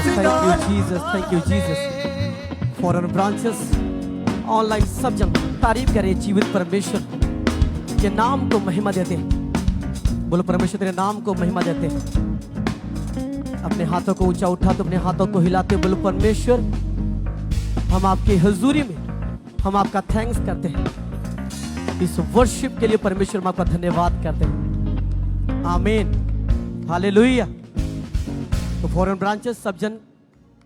Thank you, Jesus. For our branches, online सब जन तारीफ करे जीवित परमेश्वर के नाम को महिमा देते हैं। बोलो परमेश्वर तेरे नाम को महिमा देते हैं। अपने हाथों को ऊंचा उठा तो अपने हाथों को हिलाते बोलो परमेश्वर हम आपकी हजूरी में हम आपका थैंक्स करते हैं। इस वर्शिप के लिए परमेश्वर हम आपका धन्यवाद करते हैं। आमीन, हालेलुया। तो फॉरेन ब्रांचेस सब जन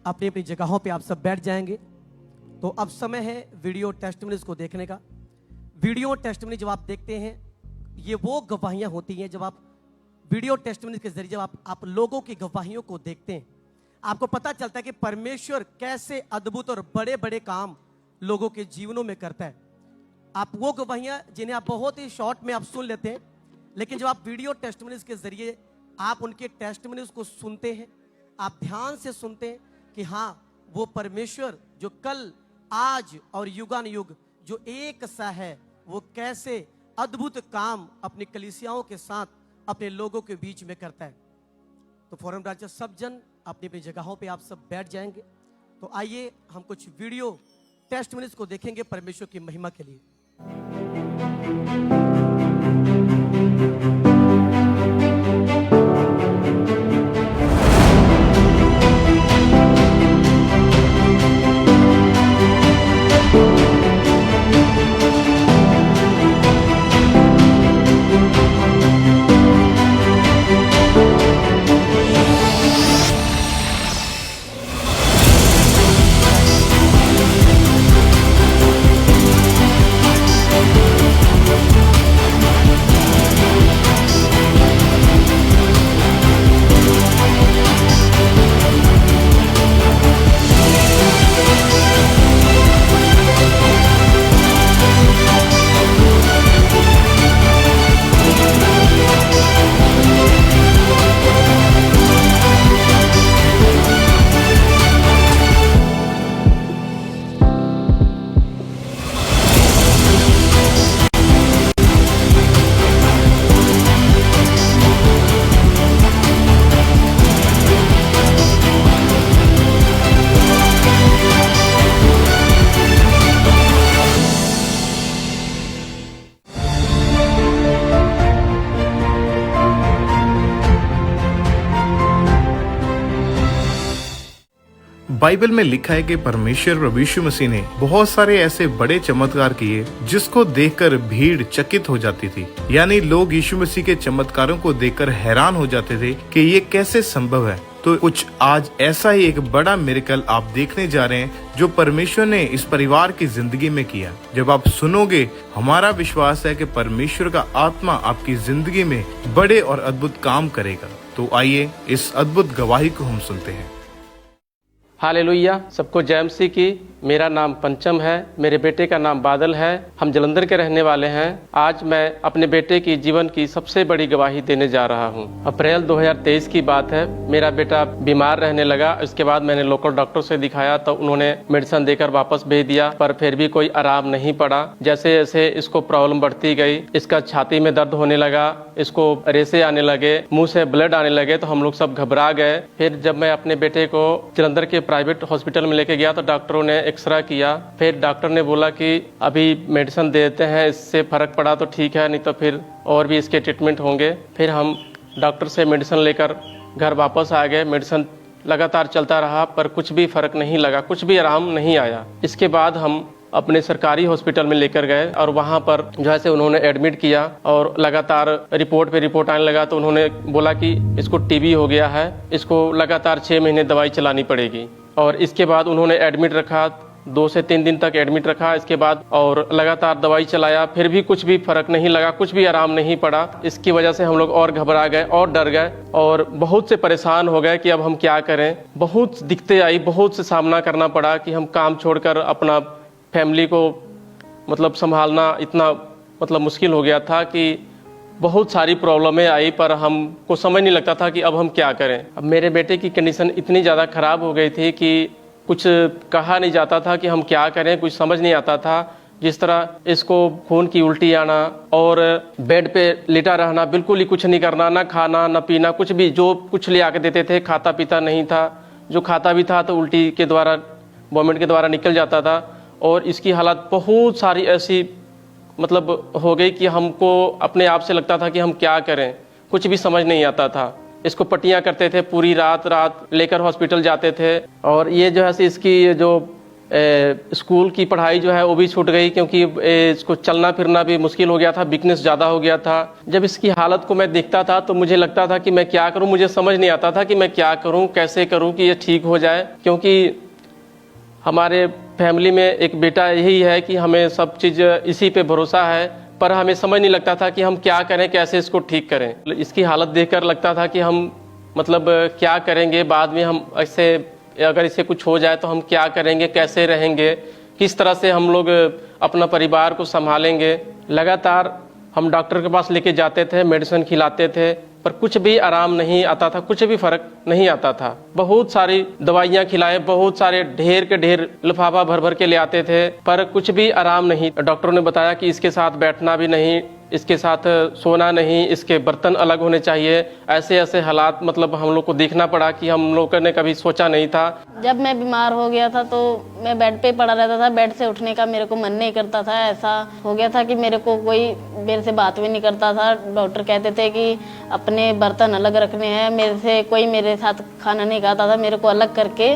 अपनी अपनी जगहों पे आप सब बैठ जाएंगे। तो अब समय है वीडियो टेस्टिमनीज को देखने का। वीडियो टेस्टिमनी जब आप देखते हैं ये वो गवाहियां होती हैं जब आप वीडियो टेस्टिमनीज के जरिए जब आप लोगों की गवाहियों को देखते हैं आपको पता चलता है कि परमेश्वर कैसे अद्भुत और बड़े बड़े काम लोगों के जीवनों में करता है। आप वो गवाहियां जिन्हें आप बहुत ही शॉर्ट में आप सुन लेते हैं, लेकिन जब आप वीडियो टेस्टिमनीज के जरिए आप उनके टेस्टिमनीज को सुनते हैं, आप ध्यान से सुनते हैं कि हाँ वो परमेश्वर जो कल आज और युगानुयुग जो एक सा है वो कैसे अद्भुत काम अपनी कलीसियाओं के साथ अपने लोगों के बीच में करता है। तो फॉरेन ब्रांचेस सब जन अपनी अपनी जगहों पे आप सब बैठ जाएंगे। तो आइए हम कुछ वीडियो टेस्टिमनीज को देखेंगे परमेश्वर की महिमा के लिए। बाइबल में लिखा है कि परमेश्वर प्रभु यीशु मसीह ने बहुत सारे ऐसे बड़े चमत्कार किए जिसको देखकर भीड़ चकित हो जाती थी। यानी लोग यीशु मसीह के चमत्कारों को देखकर हैरान हो जाते थे कि ये कैसे संभव है। तो कुछ आज ऐसा ही एक बड़ा मिरेकल आप देखने जा रहे हैं जो परमेश्वर ने इस परिवार की जिंदगी में किया। जब आप सुनोगे हमारा विश्वास है कि परमेश्वर का आत्मा आपकी जिंदगी में बड़े और अद्भुत काम करेगा। तो आइए इस अद्भुत गवाही को हम सुनते हैं। हालेलुया, सबको जय मसीह की। मेरा नाम पंचम है, मेरे बेटे का नाम बादल है। हम जलंधर के रहने वाले हैं। आज मैं अपने बेटे की जीवन की सबसे बड़ी गवाही देने जा रहा हूं। अप्रैल 2023 की बात है। मेरा बेटा बीमार रहने लगा। इसके बाद मैंने लोकल डॉक्टर से दिखाया तो उन्होंने मेडिसिन देकर वापस भेज दिया, पर फिर भी कोई आराम नहीं पड़ा। जैसे जैसे इसको प्रॉब्लम बढ़ती गई, इसका छाती में दर्द होने लगा, इसको रेसे आने लगे, मुंह से ब्लड आने लगे, तो हम लोग सब घबरा गए। फिर जब मैं अपने बेटे को जलंधर के प्राइवेट हॉस्पिटल में लेके गया तो डॉक्टरों ने एक्सरे किया। फिर डॉक्टर ने बोला कि अभी मेडिसिन देते हैं, इससे फर्क पड़ा तो ठीक है, नहीं तो फिर और भी इसके ट्रीटमेंट होंगे। फिर हम डॉक्टर से मेडिसिन लेकर घर वापस आ गए। मेडिसिन लगातार चलता रहा पर कुछ भी फर्क नहीं लगा, कुछ भी आराम नहीं आया। इसके बाद हम अपने सरकारी हॉस्पिटल में लेकर गए और वहाँ पर जो है से उन्होंने एडमिट किया और लगातार रिपोर्ट पे रिपोर्ट आने लगा तो उन्होंने बोला कि इसको टीबी हो गया है, इसको लगातार 6 महीने दवाई चलानी पड़ेगी। और इसके बाद उन्होंने एडमिट रखा, 2 से 3 दिन तक एडमिट रखा। इसके बाद और लगातार दवाई चलाया, फिर भी कुछ भी फर्क नहीं लगा, कुछ भी आराम नहीं पड़ा। इसकी वजह से हम लोग और घबरा गए और डर गए और बहुत से परेशान हो गए कि अब हम क्या करें। बहुत दिक्कतें आई, बहुत से सामना करना पड़ा कि हम काम छोड़कर अपना फैमिली को मतलब संभालना इतना मतलब मुश्किल हो गया था कि बहुत सारी प्रॉब्लमें आई, पर हमको समझ नहीं लगता था कि अब हम क्या करें। अब मेरे बेटे की कंडीशन इतनी ज़्यादा ख़राब हो गई थी कि कुछ कहा नहीं जाता था कि हम क्या करें, कुछ समझ नहीं आता था। जिस तरह इसको खून की उल्टी आना और बेड पे लेटा रहना, बिल्कुल ही कुछ नहीं करना, ना खाना ना पीना, कुछ भी जो कुछ ले आके देते थे खाता पीता नहीं था। जो खाता भी था तो उल्टी के द्वारा, वॉमिट के द्वारा निकल जाता था। और इसकी हालत बहुत सारी ऐसी मतलब हो गई कि हमको अपने आप से लगता था कि हम क्या करें, कुछ भी समझ नहीं आता था। इसको पट्टियाँ करते थे, पूरी रात लेकर हॉस्पिटल जाते थे। और ये जो है इसकी जो स्कूल की पढ़ाई जो है वो भी छूट गई, क्योंकि इसको चलना फिरना भी मुश्किल हो गया था, वीकनेस ज़्यादा हो गया था। जब इसकी हालत को मैं देखता था तो मुझे लगता था कि मैं क्या करूं, मुझे समझ नहीं आता था कि मैं क्या करूं, कैसे करूं कि ये ठीक हो जाए। क्योंकि हमारे फैमिली में एक बेटा यही है कि हमें सब चीज़ इसी पे भरोसा है, पर हमें समझ नहीं लगता था कि हम क्या करें, कैसे इसको ठीक करें। इसकी हालत देखकर लगता था कि हम मतलब क्या करेंगे बाद में, हम ऐसे अगर इसे कुछ हो जाए तो हम क्या करेंगे, कैसे रहेंगे, किस तरह से हम लोग अपना परिवार को संभालेंगे। लगातार हम डॉक्टर के पास लेके जाते थे, मेडिसिन खिलाते थे, पर कुछ भी आराम नहीं आता था, कुछ भी फर्क नहीं आता था। बहुत सारी दवाइयाँ खिलाए, बहुत सारे ढेर के ढेर लिफाफा भर भर के ले आते थे, पर कुछ भी आराम नहीं। डॉक्टरों ने बताया कि इसके साथ बैठना भी नहीं, इसके साथ सोना नहीं, इसके बर्तन अलग होने चाहिए। ऐसे ऐसे हालात मतलब हम लोग को देखना पड़ा कि हम लोगों ने कभी सोचा नहीं था। जब मैं बीमार हो गया था तो मैं बेड पे पड़ा रहता था, बेड से उठने का मेरे को मन नहीं करता था। ऐसा हो गया था कि मेरे को कोई मेरे से बात भी नहीं करता था। डॉक्टर कहते थे कि अपने बर्तन अलग रखने हैं, मेरे से कोई मेरे साथ खाना नहीं खाता था, मेरे को अलग करके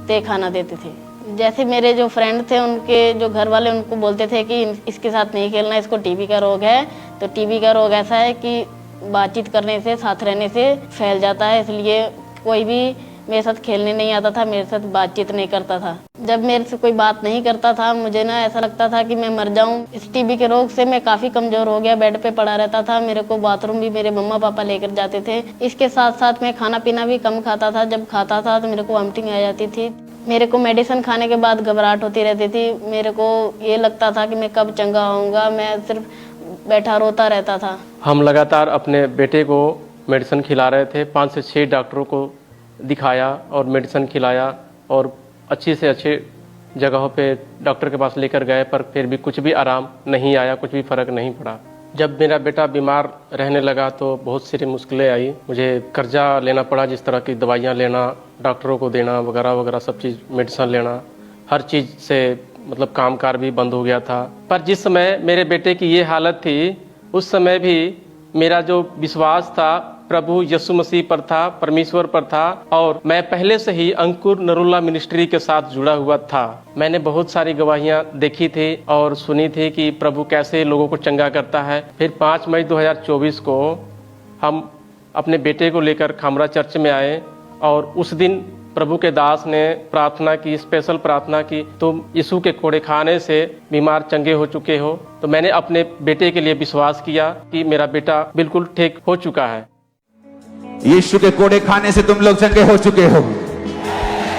ते खाना देते थे। जैसे मेरे जो फ्रेंड थे, उनके जो घर वाले उनको बोलते थे कि इसके साथ नहीं खेलना, इसको टीबी का रोग है। तो टीबी का रोग ऐसा है कि बातचीत करने से, साथ रहने से फैल जाता है, इसलिए कोई भी मेरे साथ खेलने नहीं आता था, मेरे साथ बातचीत नहीं करता था। जब मेरे से कोई बात नहीं करता था, मुझे ना ऐसा लगता था कि मैं मर जाऊं। इस टीबी के रोग से मैं काफ़ी कमज़ोर हो गया, बेड पे पड़ा रहता था। मेरे को बाथरूम भी मेरे मम्मा पापा लेकर जाते थे। इसके साथ साथ मैं खाना पीना भी कम खाता था। जब खाता था तो मेरे को वॉमिटिंग आ जाती थी। मेरे को मेडिसिन खाने के बाद घबराहट होती रहती थी। मेरे को ये लगता था कि मैं कब चंगा होऊंगा, मैं सिर्फ बैठा रोता रहता था। हम लगातार अपने बेटे को मेडिसिन खिला रहे थे, 5 से 6 डॉक्टरों को दिखाया और मेडिसिन खिलाया और अच्छी से अच्छे जगहों पे डॉक्टर के पास लेकर गए, पर फिर भी कुछ भी आराम नहीं आया, कुछ भी फ़र्क नहीं पड़ा। जब मेरा बेटा बीमार रहने लगा तो बहुत सारी मुश्किलें आई। मुझे कर्जा लेना पड़ा, जिस तरह की दवाइयाँ लेना, डॉक्टरों को देना वगैरह वगैरह, सब चीज़ मेडिसिन लेना, हर चीज़ से मतलब कामकाज भी बंद हो गया था। पर जिस समय मेरे बेटे की ये हालत थी, उस समय भी मेरा जो विश्वास था प्रभु यीशु मसीह पर था, परमेश्वर पर था, और मैं पहले से ही अंकुर नरुला मिनिस्ट्री के साथ जुड़ा हुआ था। मैंने बहुत सारी गवाहियां देखी थी और सुनी थी कि प्रभु कैसे लोगों को चंगा करता है। फिर 5 मई 2024 को हम अपने बेटे को लेकर खामरा चर्च में आए और उस दिन प्रभु के दास ने प्रार्थना की, स्पेशल प्रार्थना की, तुम यीशु के कोड़े खाने से बीमार चंगे हो चुके हो। तो मैंने अपने बेटे के लिए विश्वास किया कि मेरा बेटा बिल्कुल ठीक हो चुका है। यीशु के कोड़े खाने से तुम लोग चंगे हो चुके हो।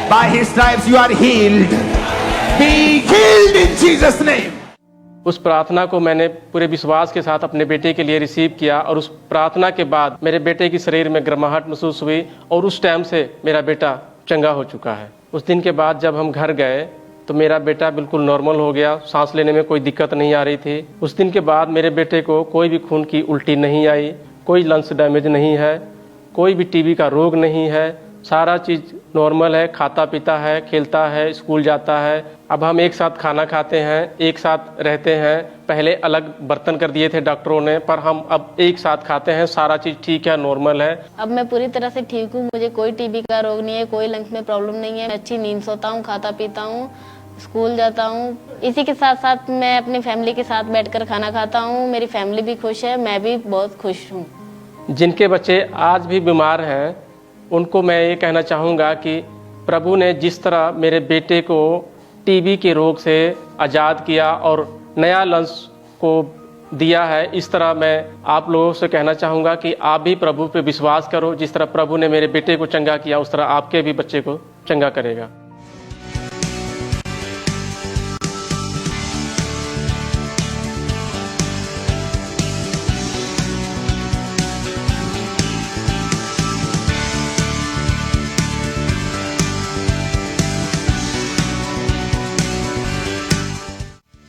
By his stripes you are healed. Be healed in Jesus name. उस प्रार्थना को मैंने पूरे विश्वास के साथ अपने बेटे के लिए रिसीव किया और उस प्रार्थना के बाद मेरे बेटे की शरीर में गर्माहट महसूस हुई और उस टाइम से मेरा बेटा चंगा हो चुका है। उस दिन के बाद जब हम घर गए तो मेरा बेटा बिल्कुल नॉर्मल हो गया, सांस लेने में कोई दिक्कत नहीं आ रही थी। उस दिन के बाद मेरे बेटे को कोई भी खून की उल्टी नहीं आई, कोई लंग्स डैमेज नहीं है, कोई भी टीबी का रोग नहीं है, सारा चीज़ नॉर्मल है, खाता पीता है, खेलता है, स्कूल जाता है। अब हम एक साथ खाना खाते हैं, एक साथ रहते हैं। पहले अलग बर्तन कर दिए थे डॉक्टरों ने, पर हम अब एक साथ खाते हैं, सारा चीज़ ठीक है, नॉर्मल है। अब मैं पूरी तरह से ठीक हूँ, मुझे कोई टीबी का रोग नहीं है, कोई लंग्स में प्रॉब्लम नहीं है। मैं अच्छी नींद सोता हूँ, खाता पीता हूँ, स्कूल जाता हूँ। इसी के साथ साथ मैं अपनी फैमिली के साथ बैठकर खाना खाता हूँ। मेरी फैमिली भी खुश है, मैं भी बहुत खुश हूँ। जिनके बच्चे आज भी बीमार हैं उनको मैं ये कहना चाहूँगा कि प्रभु ने जिस तरह मेरे बेटे को टीबी के रोग से आज़ाद किया और नया लंग्स को दिया है, इस तरह मैं आप लोगों से कहना चाहूँगा कि आप भी प्रभु पे विश्वास करो। जिस तरह प्रभु ने मेरे बेटे को चंगा किया, उस तरह आपके भी बच्चे को चंगा करेगा।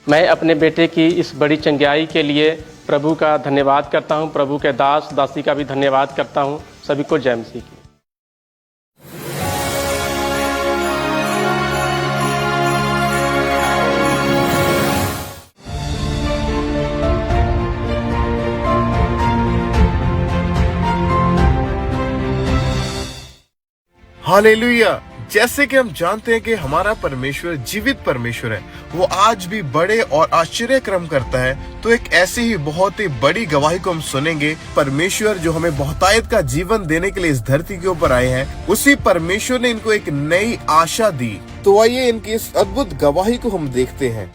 मैं अपने बेटे की इस बड़ी चंगाई के लिए प्रभु का धन्यवाद करता हूं, प्रभु के दास दासी का भी धन्यवाद करता हूं। सभी को जय मसीह की। हालेलुया। जैसे कि हम जानते हैं कि हमारा परमेश्वर जीवित परमेश्वर है, वो आज भी बड़े और आश्चर्य क्रम करता है, तो एक ऐसी ही बहुत ही बड़ी गवाही को हम सुनेंगे। परमेश्वर जो हमें बहुतायत का जीवन देने के लिए इस धरती के ऊपर आए हैं, उसी परमेश्वर ने इनको एक नई आशा दी। तो आइए इनकी इस अद्भुत गवाही को हम देखते हैं।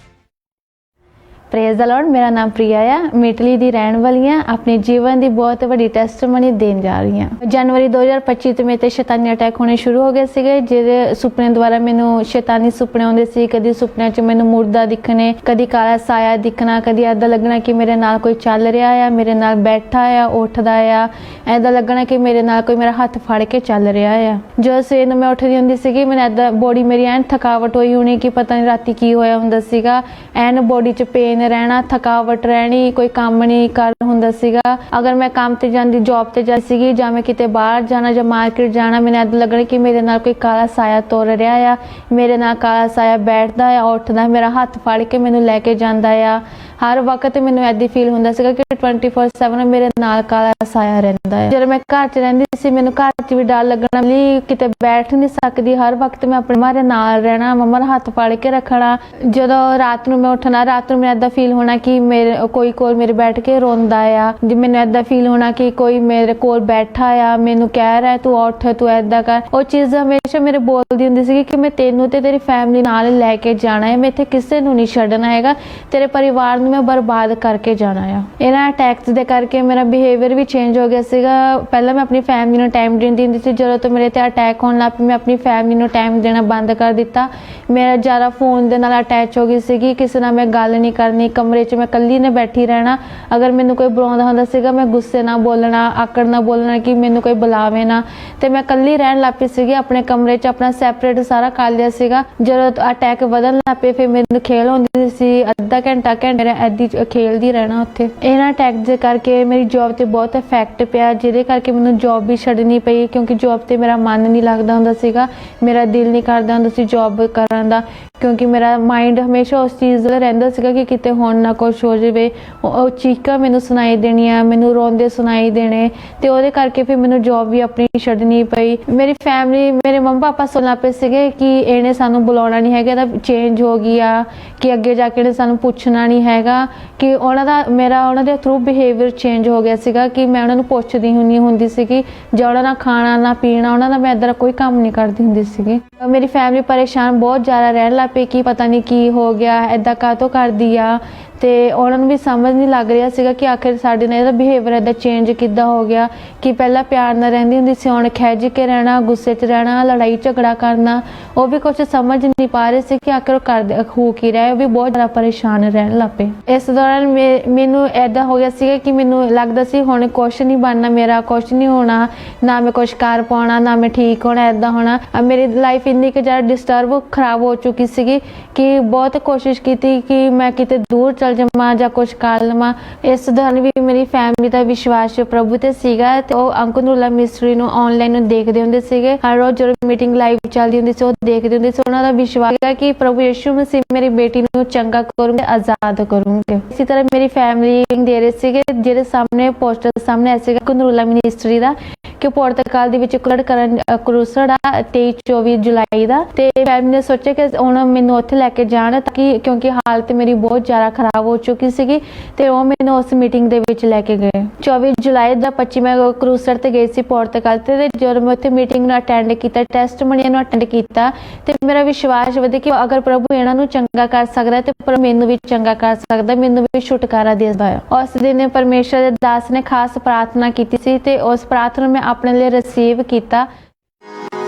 Praise the Lord. मेरा नाम प्रिया है, मैं इटली ਦੀ ਰਹਿਣ ਵਾਲੀ ਹਾਂ। ਆਪਣੇ ਜੀਵਨ ਦੀ ਬਹੁਤ ਵੱਡੀ ਟੈਸਟਮਨੀ ਦੇਣ ਜਾ ਰਹੀ ਹਾਂ। ਜਨਵਰੀ 2025 ਤੇ ਮੇਰੇ ਤੇ ਸ਼ੈਤਾਨੀ ਅਟੈਕ ਹੋਣੇ ਸ਼ੁਰੂ ਹੋ ਗਏ ਸੀਗੇ, ਜਿਹਦੇ ਸੁਪਨੇ ਦੁਆਰਾ ਮੈਨੂੰ ਸ਼ੈਤਾਨੀ ਸੁਪਨੇ ਆਉਂਦੇ ਸੀ। ਕਦੀ ਸੁਪਨਿਆਂ 'ਚ ਮੈਨੂੰ ਮੁਰਦਾ ਦਿਖਣੇ, ਕਦੀ ਕਾਲਾ ਸਾਇਆ ਦਿਖਣਾ, ਕਦੀ ਐਦਾਂ ਲੱਗਣਾ ਕਿ ਮੇਰੇ ਨਾਲ ਕੋਈ ਚੱਲ ਰਿਹਾ ਆ, ਮੇਰੇ ਨਾਲ ਬੈਠਾ ਆ, ਉੱਠਦਾ ਆ। ਐਦਾਂ ਲੱਗਣਾ ਕਿ ਮੇਰੇ ਨਾਲ ਕੋਈ ਮੇਰਾ ਹੱਥ ਫੜ ਕੇ ਚੱਲ ਰਿਹਾ ਆ। ਜਦੋਂ ਸਵੇਰ ਨੂੰ ਮੈਂ ਉੱਠਦੀ ਹੁੰਦੀ ਸੀਗੀ, ਮੈਨੂੰ ਐਦਾਂ ਬੋਡੀ ਮੇਰੀ ਐਨ ਥਕਾਵਟ ਹੋਈ ਹੋਣੀ ਕਿ ਪਤਾ ਨਹੀਂ ਰਾਤੀ ਕੀ ਹੋਇਆ ਹੁੰਦਾ ਸੀਗਾ। ਐਨ ਬੋਡੀ 'ਚ ਪੇਨ ਰਹਿਣਾ, ਥਕਾਵਟ ਰਹਿਣੀ, ਕੋਈ ਕੰਮ ਨਹੀਂ ਕਰ ਹੁੰਦਾ ਸੀਗਾ। ਅਗਰ ਮੈਂ ਕੰਮ ਤੇ ਜਾਂਦੀ, ਜੌਬ ਤੇ ਜਾਂਦੀ ਸੀਗੀ, ਜਾਂ ਮੈਂ ਕਿਤੇ ਬਾਹਰ ਜਾਣਾ ਜਾਂ ਮਾਰਕੀਟ ਜਾਣਾ, ਮੈਨੂੰ ਐਦਾਂ ਲੱਗਣਾ ਕਿ ਮੇਰੇ ਨਾਲ ਕੋਈ ਕਾਲਾ ਸਾਇਆ ਤੁਰ ਰਿਹਾ ਆ, ਮੇਰੇ ਨਾਲ ਕਾਲਾ ਸਾਇਆ ਬੈਠਦਾ ਆ, ਉੱਠਦਾ, ਮੇਰਾ ਹੱਥ ਫੜ ਕੇ ਮੈਨੂੰ ਲੈ ਕੇ ਜਾਂਦਾ ਆ। ਹਰ ਵਕਤ ਮੈਨੂੰ ਐਦੀ ਫੀਲ ਹੁੰਦਾ ਸੀਗਾ ਕਿ 24/7 ਮੇਰੇ ਨਾਲ ਕਾਲਾ ਸਾਇਆ ਰਹਿੰਦਾ ਹੈ। ਜਦੋਂ ਮੈਂ ਘਰ 'ਚ ਰਹਿੰਦੀ ਸੀ, ਮੈਨੂੰ ਘਰ 'ਚ ਵੀ ਡਰ ਲੱਗਣਾ, ਕਿਤੇ ਬੈਠ ਨਹੀਂ ਸਕਦੀ। ਹਰ ਵਕਤ ਮੈਂ ਆਪਣੇ ਮਾਰੇ ਨਾਲ ਰਹਿਣਾ, ਮੰਮਾ ਦਾ ਹੱਥ ਫੜ ਕੇ ਰੱਖਣਾ। ਜਦੋਂ ਰਾਤ ਨੂੰ ਮੈਂ ਉੱਠਣਾ, ਰਾਤ ਨੂੰ ਮੈਨੂੰ ਐਦਾਂ ਫੀਲ ਹੋਣਾ ਕਿ ਮੇਰੇ ਕੋਈ ਕੋਲ ਮੇਰੇ ਬੈਠ ਕੇ ਰੋਂਦਾ ਆ। ਜੇ ਮੈਨੂੰ ਐਦਾਂ ਫੀਲ ਹੋਣਾ ਕਿ ਕੋਈ ਮੇਰੇ ਕੋਲ ਬੈਠਾ ਆ, ਮੈਨੂੰ ਕਹਿ ਰਿਹਾ ਤੂੰ ਉੱਠ, ਤੂੰ ਐਦਾਂ ਕਰ। ਉਹ ਚੀਜ਼ ਹਮੇਸ਼ਾ ਮੇਰੇ ਬੋਲਦੀ ਹੁੰਦੀ ਸੀ ਕਿ ਮੈਂ ਤੈਨੂੰ ਤੇ ਤੇਰੀ ਫੈਮਿਲੀ ਨਾਲ ਲੈ ਕੇ ਜਾਣਾ ਹੈ, ਮੈਂ ਇੱਥੇ ਕਿਸੇ ਨੂੰ ਨਹੀਂ ਛੱਡਣਾ ਹੈਗਾ, ਤੇਰੇ ਪਰਿਵਾਰ ਨੂੰ ਮੈਂ ਬਰਬਾਦ ਕਰਕੇ ਜਾਣਾ ਆ। ਇਹਨਾਂ ਅਟੈਕਸ ਦੇ ਕਰਕੇ ਮੇਰਾ ਬਿਹੇਵੀਅਰ ਵੀ ਚੇਂਜ ਹੋ ਗਿਆ ਸੀਗਾ। ਪਹਿਲਾਂ ਮੈਂ ਆਪਣੀ ਫੈਮਿਲੀ ਨੂੰ ਟਾਈਮ ਦਿੰਦੀ ਹੁੰਦੀ ਸੀ, ਜਦੋਂ ਤੋਂ ਮੇਰੇ ਤੇ ਅਟੈਕ ਹੋਣ ਲੱਗ ਪਈ, ਮੈਂ ਆਪਣੀ ਫੈਮਿਲੀ ਨੂੰ ਟਾਈਮ ਦੇਣਾ ਬੰਦ ਕਰ ਦਿੱਤਾ। ਮੇਰਾ ਜ਼ਿਆਦਾ ਫੋਨ ਦੇ ਨਾਲ ਅਟੈਚ ਹੋ ਗਈ ਸੀਗੀ, ਕਿਸੇ ਨਾਲ ਮੈਂ ਗੱਲ ਨਹੀਂ ਕਰਨੀ, ਕਮਰੇ 'ਚ ਮੈਂ ਇਕੱਲੀ ਨੇ ਬੈਠੀ ਰਹਿਣਾ। ਅਗਰ ਮੈਨੂੰ ਕੋਈ ਬੁਲਾਉਂਦਾ ਹੁੰਦਾ ਸੀਗਾ, ਮੈਂ ਗੁੱਸੇ ਨਾਲ ਬੋਲਣਾ, ਆਕੜ ਨਾਲ ਬੋਲਣਾ ਕਿ ਮੈਨੂੰ ਕੋਈ ਬੁਲਾਵੇ ਨਾ, ਤੇ ਮੈਂ ਇਕੱਲੀ ਰਹਿਣ ਲੱਗ ਪਈ ਸੀਗੀ ਆਪਣੇ ਕਮਰੇ 'ਚ, ਆਪਣਾ ਸੈਪਰੇਟ ਸਾਰਾ ਕਰ ਲਿਆ ਸੀਗਾ। ਜਦੋਂ ਅਟੈਕ ਵਧਣ ਲੱਗ ਪਏ, ਫਿਰ ਮੈਨੂੰ ਖੇਲ ਹੁੰਦੀ ਸੀ, ਅੱਧਾ ਘੰਟਾ ਮੇਰਾ ਐਦੀ ਖੇਲਦੀ ਰਹਿਣਾ ਉੱਥੇ। ਇਹਨਾਂ ਅਟੈਕ ਦੇ ਕਰਕੇ ਮੇਰੀ ਜੌਬ ਤੇ ਬਹੁਤ ਇਫੈਕਟ ਪਿਆ, ਜਿਹਦੇ ਕਰਕੇ ਮੈਨੂੰ ਜੌਬ ਵੀ ਛੱਡਣੀ ਪਈ, ਕਿਉਂਕਿ ਜੌਬ ਤੇ ਮੇਰਾ ਮਨ ਨਹੀਂ ਲੱਗਦਾ ਹੁੰਦਾ ਸੀਗਾ, ਮੇਰਾ ਦਿਲ ਨਹੀਂ ਕਰਦਾ ਹੁੰਦਾ ਸੀ ਜੌਬ ਕਰਨ ਦਾ, ਕਿਉਂਕਿ ਮੇਰਾ ਮਾਈਂਡ ਹਮੇਸ਼ਾ ਉਸ ਚੀਜ਼ ਦਾ ਰਹਿੰਦਾ ਸੀਗਾ ਕਿ ਕਿਤੇ ਹੁਣ ਨਾ ਕੁਛ ਹੋ ਜਾਵੇ। ਉਹ ਚੀਕਾਂ ਮੈਨੂੰ ਸੁਣਾਈ ਦੇਣੀਆਂ, ਮੈਨੂੰ ਰੋਂਦੇ ਸੁਣਾਈ ਦੇਣੇ, ਤੇ ਉਹਦੇ ਕਰਕੇ ਫਿਰ ਮੈਨੂੰ ਜੌਬ ਵੀ ਆਪਣੀ ਛੱਡਣੀ ਪਈ। ਮੇਰੀ ਫੈਮਿਲੀ, ਮੇਰੇ ਮੰਮਾ ਪਾਪਾ ਸੁਣਨਾ ਪਏ ਸੀਗੇ ਕਿ ਇਹਨੇ ਸਾਨੂੰ ਬੁਲਾਉਣਾ ਨਹੀਂ ਹੈਗਾ, ਇਹਦਾ ਚੇਂਜ ਹੋ ਗਈ ਆ, ਕਿ ਅੱਗੇ ਜਾ ਕੇ ਇਹਨੇ ਸਾਨੂੰ ਪੁੱਛਣਾ ਨਹੀਂ ਹੈਗਾ, ਕਿ ਉਹਨਾਂ ਦੇ ਥਰੂ ਬਿਹੇਵੀਅਰ ਚੇਂਜ ਹੋ ਗਿਆ ਸੀਗਾ, ਕਿ ਮੈਂ ਉਹਨਾਂ ਨੂੰ ਪੁੱਛਦੀ ਹੁੰਦੀ ਸੀਗੀ, ਜਾਂ ਉਹਨਾਂ ਨਾਲ ਖਾਣਾ ਨਾ ਪੀਣਾ, ਉਹਨਾਂ ਦਾ ਮੈਂ ਇੱਦਾਂ ਦਾ ਕੋਈ ਕੰਮ ਨਹੀਂ ਕਰਦੀ ਹੁੰਦੀ ਸੀਗੀ। ਮੇਰੀ ਫੈਮਿਲੀ ਪਰੇਸ਼ਾਨ ਬਹੁਤ ਜ਼ਿਆਦਾ ਰਹਿਣ ਲੱਗ ਪਈ ਕਿ ਪਤਾ ਨਹੀਂ ਕੀ ਹੋ ਗਿਆ, ਇੱਦਾਂ ਕਾਹਤੋਂ ਕਰਦੀ ਆ, ਤੇ ਉਹਨਾਂ ਨੂੰ ਵੀ ਸਮਝ ਨਹੀਂ ਲੱਗ ਰਿਹਾ ਸੀਗਾ ਕਿ ਆਖਿਰ ਸਾਡੇ ਨਾਲ ਇਹਦਾ ਬਿਹੇਵੀਅਰ ਇੱਦਾਂ ਚੇਂਜ ਕਿੱਦਾਂ ਹੋ ਗਿਆ, ਕਿ ਪਹਿਲਾਂ ਪਿਆਰ ਨਾਲ ਰਹਿੰਦੀ ਹੁੰਦੀ ਸੀ, ਹੁਣ ਖਿਝ ਕੇ ਰਹਿਣਾ, ਗੁੱਸੇ 'ਚ ਰਹਿਣਾ, ਲੜਾਈ ਝਗੜਾ ਕਰਨਾ। ਉਹ ਵੀ ਕੁਛ ਸਮਝ ਨਹੀਂ ਪਾ ਰਹੇ ਸੀ ਕਿ ਆਖਿਰ ਉਹ ਕਰਦੇ ਹੋ ਕੀ ਰਿਹਾ। ਉਹ ਵੀ ਬਹੁਤ ਜ਼ਿਆਦਾ ਪਰੇਸ਼ਾਨ ਰਹਿਣ ਲੱਗ ਪਏ। ਇਸ ਦੌਰਾਨ ਮੈਨੂੰ ਇੱਦਾਂ ਹੋ ਗਿਆ ਸੀਗਾ ਕਿ ਮੈਨੂੰ ਲੱਗਦਾ ਸੀ ਹੁਣ ਕੁਛ ਨਹੀਂ ਬਣਨਾ, ਮੇਰਾ ਕੁਛ ਨਹੀਂ ਹੋਣਾ, ਨਾ ਮੈਂ ਕੁਛ ਕਰ ਪਾਉਣਾ, ਨਾ ਮੈਂ ਠੀਕ ਹੋਣਾ, ਇੱਦਾਂ ਹੋਣਾ। ਮੇਰੀ ਲਾਈਫ ਇੰਨੀ ਕੁ ਜ਼ਿਆਦਾ ਡਿਸਟਰਬ ਖਰਾਬ ਹੋ ਚੁੱਕੀ ਸੀਗੀ ਕਿ ਬਹੁਤ ਕੋਸ਼ਿਸ਼ ਕੀਤੀ ਕਿ ਮੈਂ ਕਿਤੇ ਦੂਰ ਚੱਲ ਜਾਵਾਂ ਜਾਂ ਕੁਛ ਕਰ ਲਵਾਂ। ਇਸ ਦੌਰਾਨ ਵੀ ਮੇਰੀ ਫੈਮਿਲੀ ਦਾ ਵਿਸ਼ਵਾਸ ਪ੍ਰਭੂ ਤੇ ਸੀਗਾ, ਤੇ ਉਹ ਅੰਕਨੂਲਾ ਮਿਸਟਰੀ ਨੂੰ ਆਨਲਾਈਨ ਨੂੰ ਦੇਖਦੇ ਹੁੰਦੇ ਸੀਗੇ। ਹਰ ਰੋਜ਼ ਜਦੋਂ ਮੀਟਿੰਗ ਲਾਈਵ ਚੱਲਦੀ ਹੁੰਦੀ ਸੀ, ਉਹ ਦੇਖਦੇ ਹੁੰਦੇ ਸੀ। ਉਹਨਾਂ ਦਾ ਵਿਸ਼ਵਾਸ ਸੀਗਾ ਕਿ ਪ੍ਰਭੂ ਯਿਸੂ ਮਸੀਹ ਮੇਰੀ ਬੇਟੀ ਨੂੰ ਚੰਗਾ ਕਰੂੰਗੇ, ਆਜ਼ਾਦ ਕਰੂੰਗੇ। ਇਸੇ ਤਰ੍ਹਾਂ ਮੇਰੀ ਫੈਮਿਲੀ ਦੇ ਰਹੇ ਸੀਗੇ, ਜਿਹਦੇ ਸਾਹਮਣੇ ਪੋਸਟਰ ਸਾਹਮਣੇ ਆਇਆ ਸੀਗਾ ਅੰਕਨੂਲਾ ਮਿਨਿਸਟਰੀ ਦਾ, ਕਿ ਪੁਰਤਗਾਲ ਦੇ ਵਿੱਚ ਕਰੂਸਡ ਆ 23-24 ਜੁਲਾਈ ਦਾ। ਤੇ ਫੈਮਿਲੀ ਨੇ ਸੋਚਿਆ ਕਿ ਹੁਣ ਮੈਨੂੰ ਉੱਥੇ ਲੈ ਕੇ ਜਾਣ, ਤਾਂ ਕਿ ਕਿਉਂਕਿ ਹਾਲਤ ਮੇਰੀ ਬਹੁਤ ਜ਼ਿਆਦਾ ਖਰਾਬ ਹੋ ਚੁੱਕੀ ਸੀਗੀ, ਤੇ ਉਹ ਮੈਨੂੰ ਉਸ ਮੀਟਿੰਗ ਦੇ ਵਿੱਚ ਲੈ ਕੇ ਗਏ। 24 ਜੁਲਾਈ ਦਾ 25 ਮੈਂ ਕਰੂਸਡ ਤੇ ਗਈ ਸੀ ਪੁਰਤਗਾਲ ਤੇ ਜਦੋਂ ਮੈਂ ਉੱਥੇ ਮੀਟਿੰਗ ਨੂੰ ਅਟੈਂਡ ਕੀਤਾ, ਟੈਸਟਮਨੀ ਨੂੰ ਅਟੈਂਡ ਕੀਤਾ, ਤੇ ਮੇਰਾ ਵਿਸ਼ਵਾਸ ਵਧਿਆ ਕਿ ਅਗਰ ਪ੍ਰਭੂ ਇਹਨਾਂ ਨੂੰ ਚੰਗਾ ਕਰ ਸਕਦਾ ਤੇ ਪਰ ਮੈਨੂੰ ਵੀ ਚੰਗਾ ਕਰ ਸਕਦਾ, ਮੈਨੂੰ ਵੀ ਛੁਟਕਾਰਾ ਦੇ ਸਕਦਾ ਹੈ। ਉਸ ਦਿਨ ਪਰਮੇਸ਼ਰ ਦੇ ਦਾਸ ਨੇ ਖਾਸ ਪ੍ਰਾर्थना ਕੀਤੀ ਸੀ, ਤੇ ਉਸ ਪ੍ਰਾर्थना ਮੈਂ अपने लिए रिसीव किया।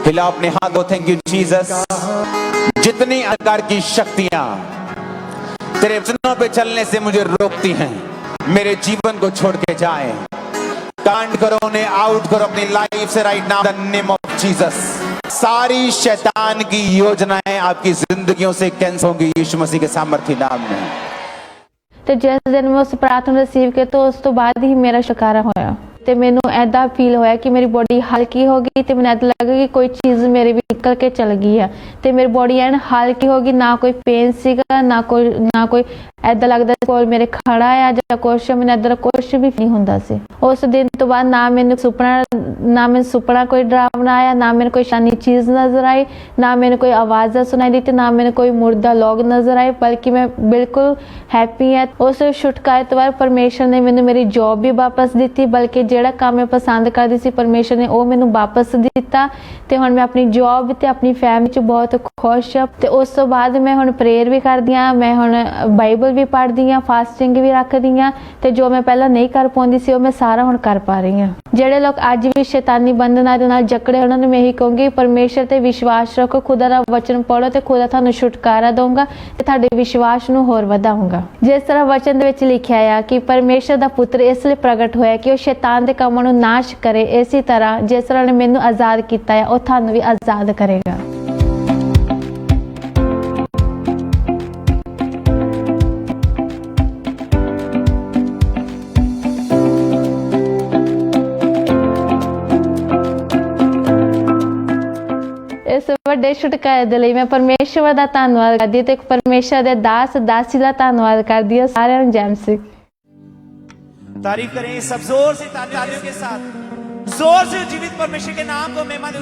हिला अपने हाथों, थैंक यू जीसस। जितनी अंधकार की शक्तियां तेरे वचनों पे चलने से मुझे रोकती हैं, मेरे जीवन को छोड़ के जाए, कांड करो, उन्हें आउट करो अपनी लाइफ से right now in the name of Jesus. सारी शैतान की योजनाएं आपकी जिंदगियों से कैंसिल होंगी यीशु मसीह के सामर्थ्य नाम में। तो जिस दिन मैं उस प्रार्थना रिसीव किया, तो उस तो बाद ही मेरा छुटकारा होया। ਤੇ ਮੈਨੂੰ ਐਦਾਂ ਫੀਲ ਹੋਇਆ ਕਿ ਮੇਰੀ ਬੋਡੀ ਹਲਕੀ ਹੋ ਗਈ ਤੇ ਮੈਨੂੰ ਐਦਾਂ ਲੱਗਾ ਕਿ ਕੋਈ ਚੀਜ਼ ਮੇਰੇ ਵੀ ਨਿਕਲ ਕੇ ਚਲ ਗਈ ਆ ਤੇ ਮੇਰੀ ਬੋਡੀ ਐਨ ਹਲਕੀ ਹੋ ਗਈ। ਨਾ ਕੋਈ ਪੇਨ ਸੀਗਾ, ਨਾ ਕੋਈ ਐਦਾਂ ਲੱਗਦਾ ਕੋਲ ਮੇਰੇ ਖੜਾ ਆ ਜਾਂ ਕੁਛ, ਮੈਨੂੰ ਐਦਾਂ ਕੁਛ ਵੀ ਨਹੀਂ ਹੁੰਦਾ ਸੀ। ਉਸ ਦਿਨ ਤੋਂ ਬਾਅਦ ਨਾ ਮੈਨੂੰ ਸੁਪਨਾ ਕੋਈ ਡਰਾਵਨਾ ਆਇਆ, ਨਾ ਮੈਨੂੰ ਕੋਈ ਸ਼ਾਨੀ ਚੀਜ਼ ਨਜ਼ਰ आई, ना मैंने कोई आवाज़ सुनाई दी, ना मैंने कोई मुर्दा लोग नजर आए, बल्कि मैं बिल्कुल हैप्पी है। उस छुटकारे तो बाद परमेश्वर ने मैंने मेरी जॉब भी वापस दी, बल्कि ਜਿਹੜਾ ਕੰਮ मैं पसंद करती सी परमेश्वर ने ਉਹ ਮੈਨੂੰ वापस दिता ਤੇ ਹੁਣ मैं अपनी जॉब ਤੇ अपनी फैमिली ਚ बहुत खुश ਹਾਂ। ਤੇ ਉਸ ਤੋਂ ਬਾਅਦ मैं ਹੁਣ प्रेयर भी करदी ਹਾਂ, मैं ਹੁਣ ਬਾਈਬਲ भी पढ़दी ਹਾਂ, फास्टिंग भी ਰੱਖਦੀ ਹਾਂ ਤੇ ਜੋ मैं ਪਹਿਲਾਂ नहीं कर ਪਾਉਂਦੀ ਸੀ ਉਹ मैं ਸਾਰਾ ਹੁਣ कर पा रही ਹਾਂ। ਜਿਹੜੇ ਲੋਕ ਅੱਜ ਵੀ ਸ਼ੈਤਾਨੀ ਬੰਧਨਾਂ ਦੇ ਨਾਲ ਜਕੜੇ ਉਹਨਾਂ ਨੂੰ मैं ਇਹੀ ਕਹੂੰਗੀ परमेश्वर ਤੇ विश्वास रखो, खुदा ਦਾ वचन पढ़ो ਤੇ खुदा ਤੁਹਾਨੂੰ ਛੁਟਕਾਰਾ ਦਊਗਾ ਤੇ ਤੁਹਾਡੇ ਵਿਸ਼ਵਾਸ ਨੂੰ ਹੋਰ ਵਧਾਊਗਾ। ਜਿਸ ਤਰ੍ਹਾਂ ਵਚਨ ਦੇ ਵਿੱਚ ਲਿਖਿਆ ਆ ਕਿ ਪਰਮੇਸ਼ਰ ਦਾ ਪੁੱਤਰ ਇਸ ਲਈ ਪ੍ਰਗਟ ਹੋਇਆ ਕਿ ਉਹ ਸ਼ੈਤਾਨ ਦੇ ਕੰਮਾਂ ਨੂੰ ਨਾਸ਼ ਕਰੇ, ਇਸੇ ਤਰ੍ਹਾਂ ਜਿਸ ਤਰ੍ਹਾਂ ਨੇ ਮੈਨੂੰ ਆਜ਼ਾਦ ਕੀਤਾ ਹੈ ਉਹ ਤੁਹਾਨੂੰ ਵੀ ਆਜ਼ਾਦ ਕਰੇਗਾ। ਇਸ ਵੱਡੇ ਛੁਟਕਾਰੇ ਦੇ ਲਈ ਮੈਂ ਪਰਮੇਸ਼ਵਰ ਦਾ ਧੰਨਵਾਦ ਕਰਦੀ ਤੇ ਪਰਮੇਸ਼ਰ ਦੇ ਦਾਸ ਦਾਸੀ ਦਾ ਧੰਨਵਾਦ ਕਰਦੀ ਹਾਂ। ਸਾਰਿਆਂ ਨੂੰ ਜੈ ਮਸੀਹ। तारीफ करें सब जोर से तालियों के साथ, जोर से जीवित परमेश्वर के नाम को महिमा दें।